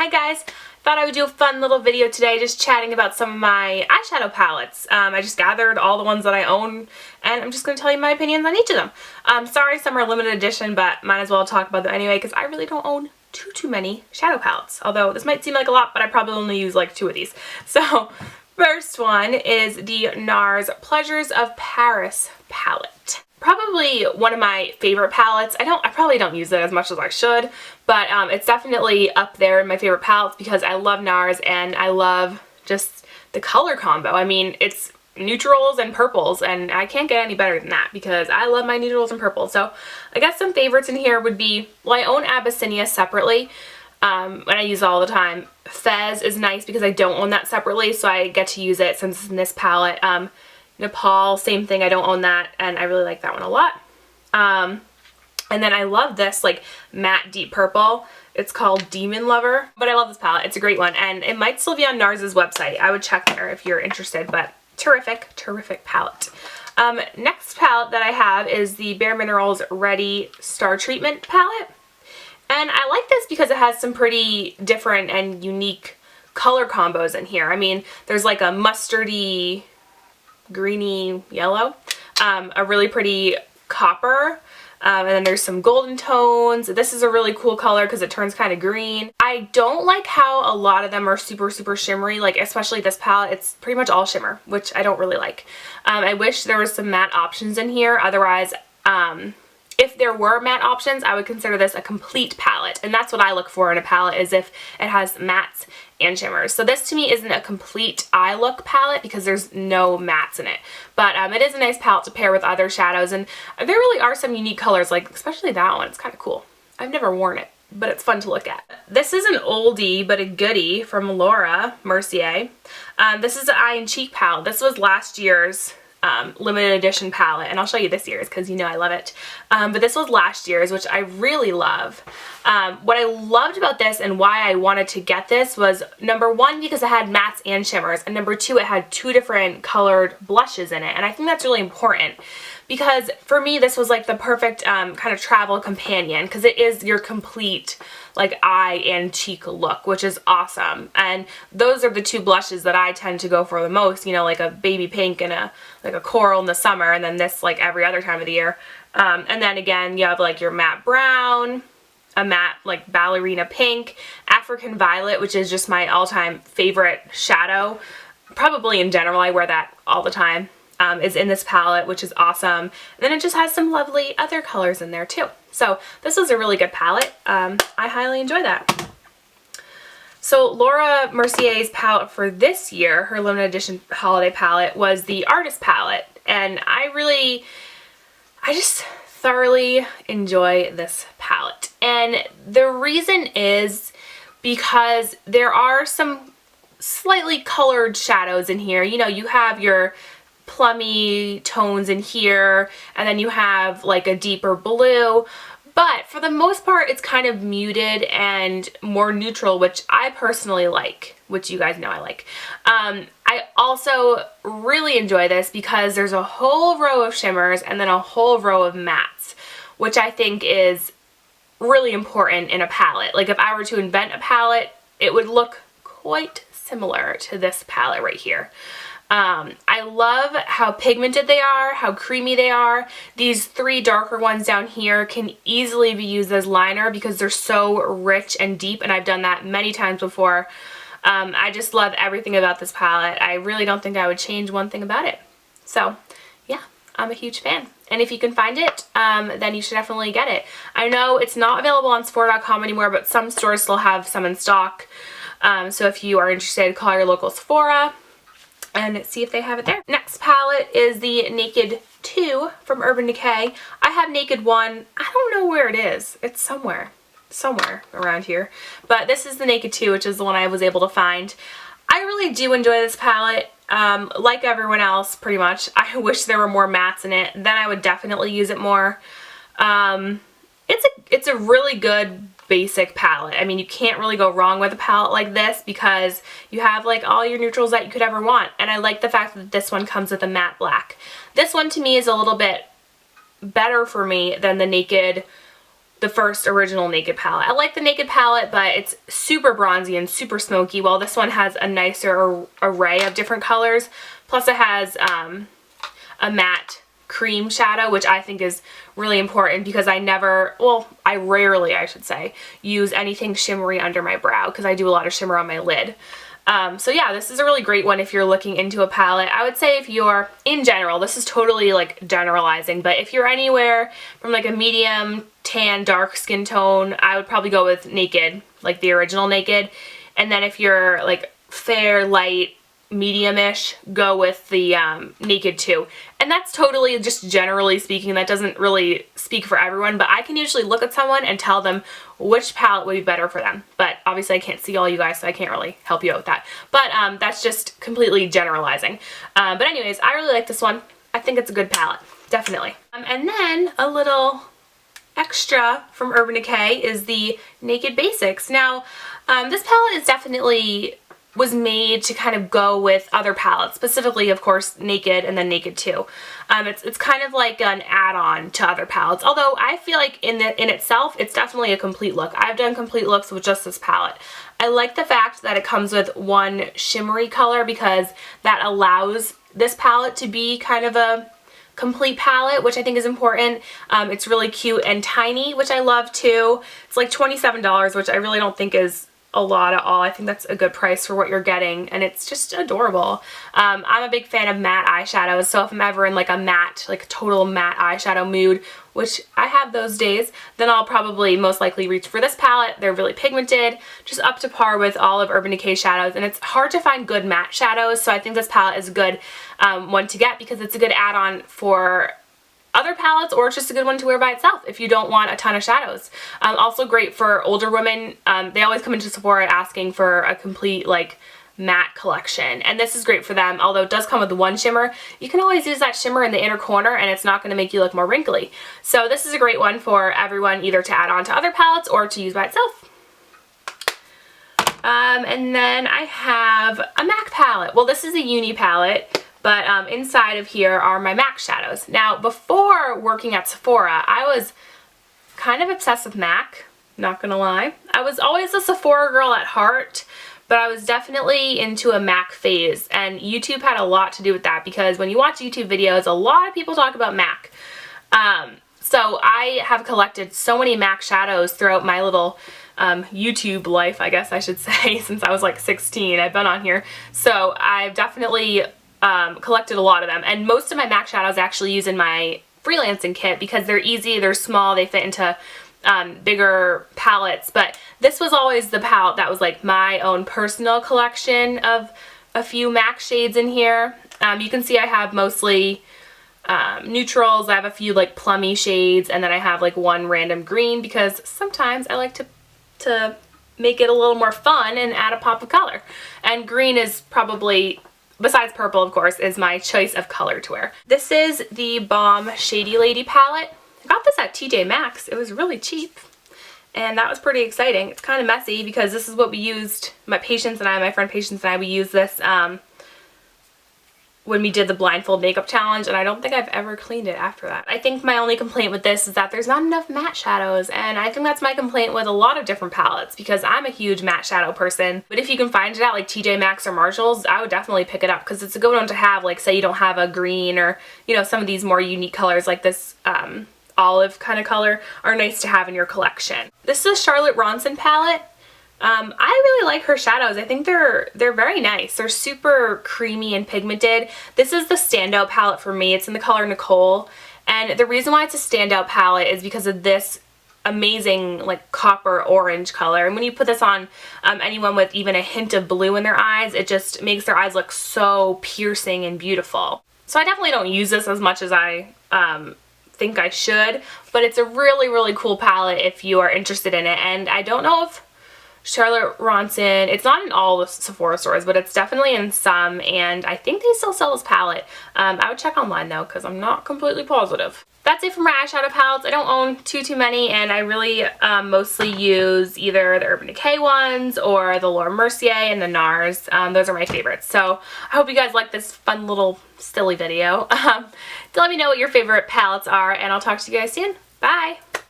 Hi guys, thought I would do a fun little video today just chatting about some of my eyeshadow palettes. I just gathered all the ones that I own and I'm just going to tell you my opinions on each of them. Sorry some are limited edition, but might as well talk about them anyway because I really don't own too many shadow palettes. Although this might seem like a lot, but I probably only use like 2 of these. So first one is the NARS Pleasures of Paris palette. Probably one of my favorite palettes. I probably don't use it as much as I should, but it's definitely up there in my favorite palettes because I love NARS and I love just the color combo. I mean, it's neutrals and purples and I can't get any better than that because I love my neutrals and purples. So I guess some favorites in here would be, well, I own Abyssinia separately and I use it all the time. Fez is nice because I don't own that separately, so I get to use it since it's in this palette. Nepal, same thing, I don't own that and I really like that one a lot. And then I love this like matte deep purple. It's called Demon Lover, but I love this palette. It's a great one and it might still be on NARS's website. I would check there if you're interested, but terrific palette. Next palette that I have is the Bare Minerals Ready Star Treatment palette. And I like this because it has some pretty different and unique color combos in here. I mean, there's like a mustardy, greeny yellow, a really pretty copper, and then there's some golden tones. This is a really cool color because it turns kind of green. I don't like how a lot of them are super shimmery, like especially this palette. It's pretty much all shimmer, which I don't really like. I wish there was some matte options in here. Otherwise, if there were matte options, I would consider this a complete palette, and that's what I look for in a palette, is if it has mattes and shimmers. So this to me isn't a complete eye look palette because there's no mattes in it, but it is a nice palette to pair with other shadows, and there really are some unique colors, like especially that one. It's kind of cool. I've never worn it, but it's fun to look at. This is an oldie but a goodie from Laura Mercier. This is the Eye and Cheek palette. This was last year's limited edition palette, and I'll show you this year's because you know I love it. But this was last year's, which I really love. What I loved about this and why I wanted to get this was, number one, because it had mattes and shimmers, and number two, it had 2 different colored blushes in it, and I think that's really important because for me this was like the perfect kind of travel companion because it is your complete like eye and cheek look, which is awesome. And those are the 2 blushes that I tend to go for the most, you know, like a baby pink and like a coral in the summer, and then this like every other time of the year. And then again you have like your matte brown, a matte like ballerina pink, African violet, which is just my all-time favorite shadow. Probably in general, I wear that all the time. Is in this palette, which is awesome. And then it just has some lovely other colors in there too. So this was a really good palette. I highly enjoy that. So Laura Mercier's palette for this year, her limited edition holiday palette, was the Artist palette. And I just thoroughly enjoy this palette. And the reason is because there are some slightly colored shadows in here. You know, you have your plummy tones in here, and then you have like a deeper blue, but for the most part it's kind of muted and more neutral, which I personally like, which you guys know I like. I also really enjoy this because there's a whole row of shimmers and then a whole row of mattes, which I think is really important in a palette. Like if I were to invent a palette, it would look quite similar to this palette right here. I love how pigmented they are, how creamy they are. These 3 darker ones down here can easily be used as liner because they're so rich and deep, and I've done that many times before. I just love everything about this palette. I really don't think I would change one thing about it. So yeah, I'm a huge fan. And if you can find it, then you should definitely get it. I know it's not available on Sephora.com anymore, but some stores still have some in stock. So if you are interested, call your local Sephora and see if they have it there. Next palette is the Naked 2 from Urban Decay. I have Naked 1. I don't know where it is. It's somewhere around here. But this is the Naked 2, which is the one I was able to find. I really do enjoy this palette. Like everyone else, pretty much. I wish there were more mattes in it. Then I would definitely use it more. It's a really good basic palette. I mean, you can't really go wrong with a palette like this because you have like all your neutrals that you could ever want. And I like the fact that this one comes with a matte black. This one to me is a little bit better for me than the Naked the first original Naked palette. I like the Naked palette, but it's super bronzy and super smoky, while this one has a nicer array of different colors. Plus it has a matte cream shadow, which I think is really important because I rarely, I should say, use anything shimmery under my brow because I do a lot of shimmer on my lid. So yeah, this is a really great one if you're looking into a palette. I would say if you're, in general, this is totally like generalizing, but if you're anywhere from like a medium, tan, dark skin tone, I would probably go with Naked, like the original Naked. And then if you're like fair, light, medium-ish, go with the Naked 2. And that's totally just generally speaking. That doesn't really speak for everyone, but I can usually look at someone and tell them which palette would be better for them. But obviously I can't see all you guys, so I can't really help you out with that. But that's just completely generalizing. But anyways, I really like this one. I think it's a good palette, definitely. And then a little extra from Urban Decay is the Naked Basics. Now, this palette is definitely was made to kind of go with other palettes, specifically, of course, Naked and then Naked 2. It's kind of like an add-on to other palettes, although I feel like in itself, it's definitely a complete look. I've done complete looks with just this palette. I like the fact that it comes with one shimmery color because that allows this palette to be kind of a complete palette, which I think is important. It's really cute and tiny, which I love too. It's like $27, which I really don't think is a lot at all. I think that's a good price for what you're getting, and it's just adorable. I'm a big fan of matte eyeshadows, so if I'm ever in like a matte, like total matte eyeshadow mood, which I have those days, then I'll probably most likely reach for this palette. They're really pigmented, just up to par with all of Urban Decay shadows, and it's hard to find good matte shadows, so I think this palette is a good one to get because it's a good add-on for other palettes, or it's just a good one to wear by itself if you don't want a ton of shadows. Also great for older women. They always come into Sephora asking for a complete like matte collection, and this is great for them. Although it does come with one shimmer, you can always use that shimmer in the inner corner and it's not going to make you look more wrinkly. So this is a great one for everyone, either to add on to other palettes or to use by itself. And then I have a MAC palette. Well, this is a uni palette, but inside of here are my MAC shadows. Now, before working at Sephora, I was kind of obsessed with MAC, not gonna lie. I was always a Sephora girl at heart, but I was definitely into a MAC phase, and YouTube had a lot to do with that because when you watch YouTube videos, a lot of people talk about MAC. So I have collected so many MAC shadows throughout my little YouTube life, I guess I should say, since I was like 16. I've been on here. So I've definitely collected a lot of them, and most of my MAC shadows I actually use in my freelancing kit because they're easy, they're small, they fit into bigger palettes. But this was always the palette that was like my own personal collection of a few MAC shades in here. You can see I have mostly neutrals. I have a few like plummy shades, and then I have like one random green because sometimes I like to make it a little more fun and add a pop of color. And green is probably, besides purple of course, is my choice of color to wear. This is the Balm Shady Lady palette. I got this at TJ Maxx. It was really cheap, and that was pretty exciting. It's kind of messy because this is what we used, my friend Patience and I, we used this when we did the blindfold makeup challenge, and I don't think I've ever cleaned it after that. I think my only complaint with this is that there's not enough matte shadows, and I think that's my complaint with a lot of different palettes because I'm a huge matte shadow person. But if you can find it at like TJ Maxx or Marshalls, I would definitely pick it up because it's a good one to have, like say you don't have a green, or you know, some of these more unique colors like this olive kind of color are nice to have in your collection. This is a Charlotte Ronson palette. I really like her shadows. I think they're very nice. They're super creamy and pigmented. This is the standout palette for me. It's in the color Nicole, and the reason why it's a standout palette is because of this amazing like copper orange color. And when you put this on anyone with even a hint of blue in their eyes, it just makes their eyes look so piercing and beautiful. So I definitely don't use this as much as I think I should, but it's a really, really cool palette if you are interested in it. And I don't know if Charlotte Ronson, it's not in all the Sephora stores, but it's definitely in some, and I think they still sell this palette. I would check online though, because I'm not completely positive. That's it for my eyeshadow palettes. I don't own too many, and I really mostly use either the Urban Decay ones or the Laura Mercier and the NARS. Those are my favorites. So I hope you guys like this fun little silly video. Let me know what your favorite palettes are, and I'll talk to you guys soon. Bye!